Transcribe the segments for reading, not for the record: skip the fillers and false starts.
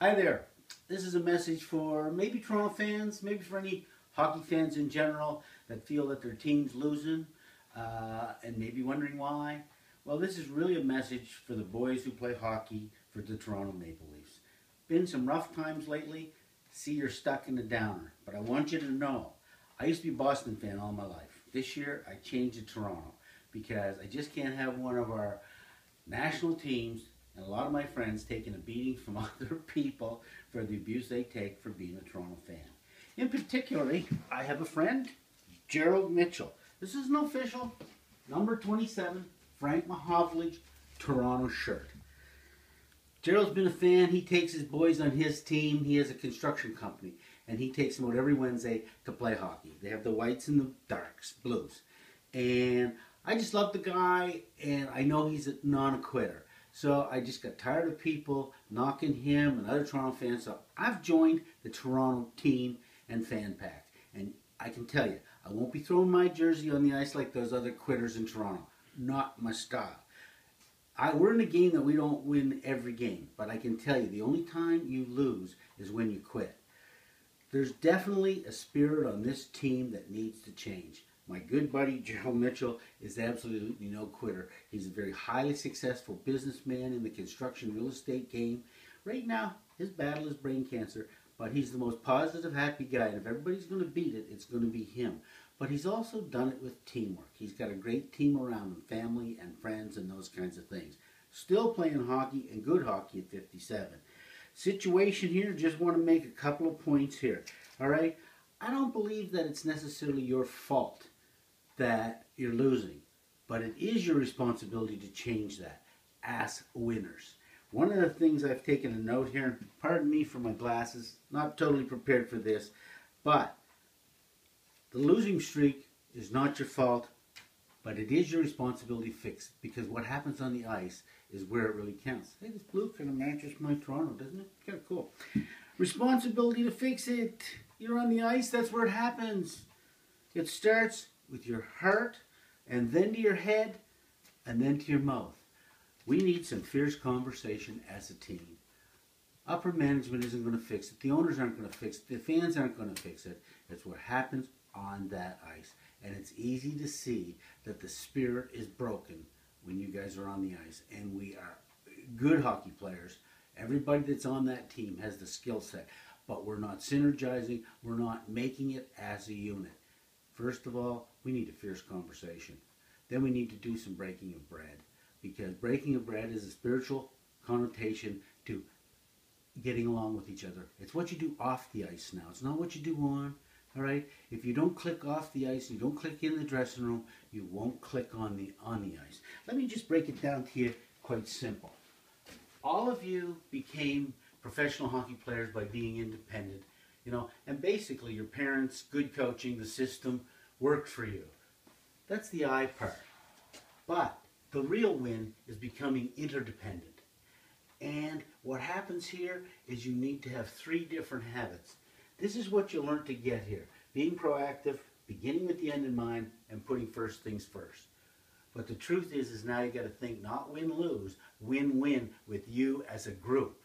Hi there. This is a message for maybe Toronto fans, maybe for any hockey fans in general that feel that their team's losing and maybe wondering why. Well, this is really a message for the boys who play hockey for the Toronto Maple Leafs. Been some rough times lately. See, you're stuck in a downer, but I want you to know I used to be a Boston fan all my life. This year I changed to Toronto because I just can't have one of our national teams and a lot of my friends taking a beating from other people for the abuse they take for being a Toronto fan. In particular, I have a friend, Gerald Mitchell. This is an official number 27 Frank Mahovlich Toronto shirt. Gerald's been a fan. He takes his boys on his team. He has a construction company, and he takes them out every Wednesday to play hockey. They have the whites and the darks, blues. And I just love the guy, and I know he's a non-quitter. So I just got tired of people knocking him and other Toronto fans. So I've joined the Toronto team and fan pack. And I can tell you, I won't be throwing my jersey on the ice like those other quitters in Toronto. Not my style. We're in a game that we don't win every game. But I can tell you, the only time you lose is when you quit. There's definitely a spirit on this team that needs to change. My good buddy Gerald Mitchell is absolutely no quitter. He's a very highly successful businessman in the construction real estate game. Right now, his battle is brain cancer, but he's the most positive, happy guy. And if everybody's going to beat it, it's going to be him. But he's also done it with teamwork. He's got a great team around him, family and friends and those kinds of things. Still playing hockey and good hockey at 57. Situation here, just want to make a couple of points here. All right? I don't believe that it's necessarily your fault that you're losing, but it is your responsibility to change that as winners. One of the things I've taken a note here, pardon me for my glasses, not totally prepared for this, but the losing streak is not your fault, but it is your responsibility to fix it, because what happens on the ice is where it really counts. Hey, this blue kind of matches my Toronto, doesn't it? Kind of cool. Responsibility to fix it. You're on the ice, that's where it happens. It starts with your heart, and then to your head, and then to your mouth. We need some fierce conversation as a team. Upper management isn't going to fix it. The owners aren't going to fix it. The fans aren't going to fix it. It's what happens on that ice. And it's easy to see that the spirit is broken when you guys are on the ice. And we are good hockey players. Everybody that's on that team has the skill set. But we're not synergizing. We're not making it as a unit. First of all, we need a fierce conversation. Then we need to do some breaking of bread, because breaking of bread is a spiritual connotation to getting along with each other. It's what you do off the ice now. It's not what you do on. All right? If you don't click off the ice, you don't click in the dressing room, you won't click on the ice. Let me just break it down to you quite simple. All of you became professional hockey players by being independent. And basically your parents, good coaching, the system worked for you. That's the I part. But the real win is becoming interdependent. And what happens here is you need to have 3 different habits. This is what you learn to get here. Being proactive, beginning with the end in mind, and putting first things first. But the truth is now you got to think not win-lose, win-win with you as a group.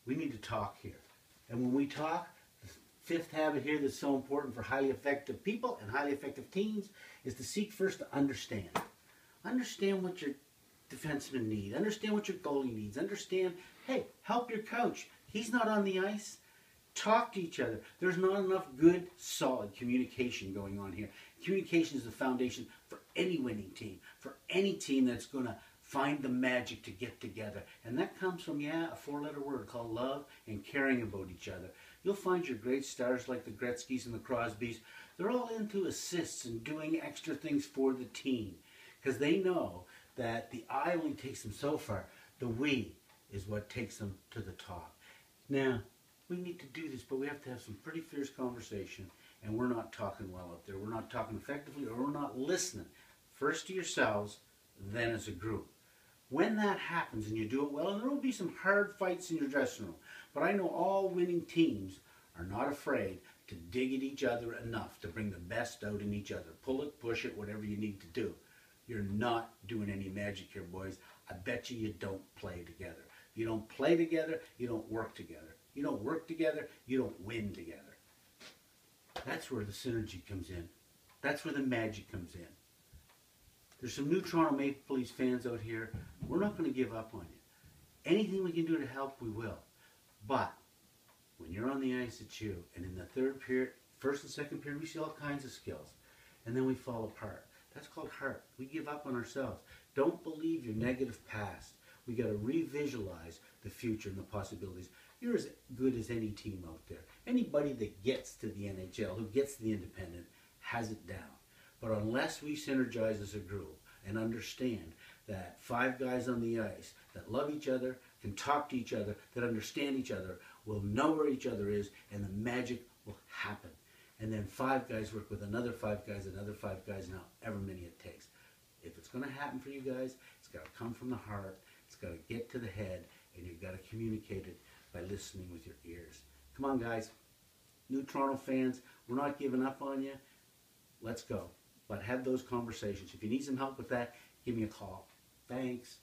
We need to talk here. And when we talk, the 5th habit here that's so important for highly effective people and highly effective teams is to seek first to understand. Understand what your defensemen need. Understand what your goalie needs. Understand, hey, help your coach. He's not on the ice. Talk to each other. There's not enough good, solid communication going on here. Communication is the foundation for any winning team, for any team that's going to find the magic to get together. And that comes from, a 4-letter word called love and caring about each other. You'll find your great stars like the Gretzkys and the Crosbys. They're all into assists and doing extra things for the team, because they know that the I only takes them so far. The we is what takes them to the top. Now, we need to do this, but we have to have some pretty fierce conversation, and we're not talking well up there. We're not talking effectively, or we're not listening. First to yourselves, then as a group. When that happens and you do it well, and there will be some hard fights in your dressing room, but I know all winning teams are not afraid to dig at each other enough to bring the best out in each other. Pull it, push it, whatever you need to do. You're not doing any magic here, boys. I bet you don't play together. You don't play together, you don't work together. You don't work together, you don't win together. That's where the synergy comes in. That's where the magic comes in. There's some new Toronto Maple Leafs fans out here. We're not going to give up on you. Anything we can do to help, we will. But when you're on the ice, it's you. And in the third period, first and second period, we see all kinds of skills. And then we fall apart. That's called heart. We give up on ourselves. Don't believe your negative past. We got to revisualize the future and the possibilities. You're as good as any team out there. Anybody that gets to the NHL, who gets to the independent, has it down. But unless we synergize as a group and understand that 5 guys on the ice that love each other, can talk to each other, that understand each other, will know where each other is, and the magic will happen. And then 5 guys work with another 5 guys, and however many it takes. If it's going to happen for you guys, it's got to come from the heart, it's got to get to the head, and you've got to communicate it by listening with your ears. Come on, guys. New Toronto fans, we're not giving up on you. Let's go. But have those conversations. If you need some help with that, give me a call. Thanks.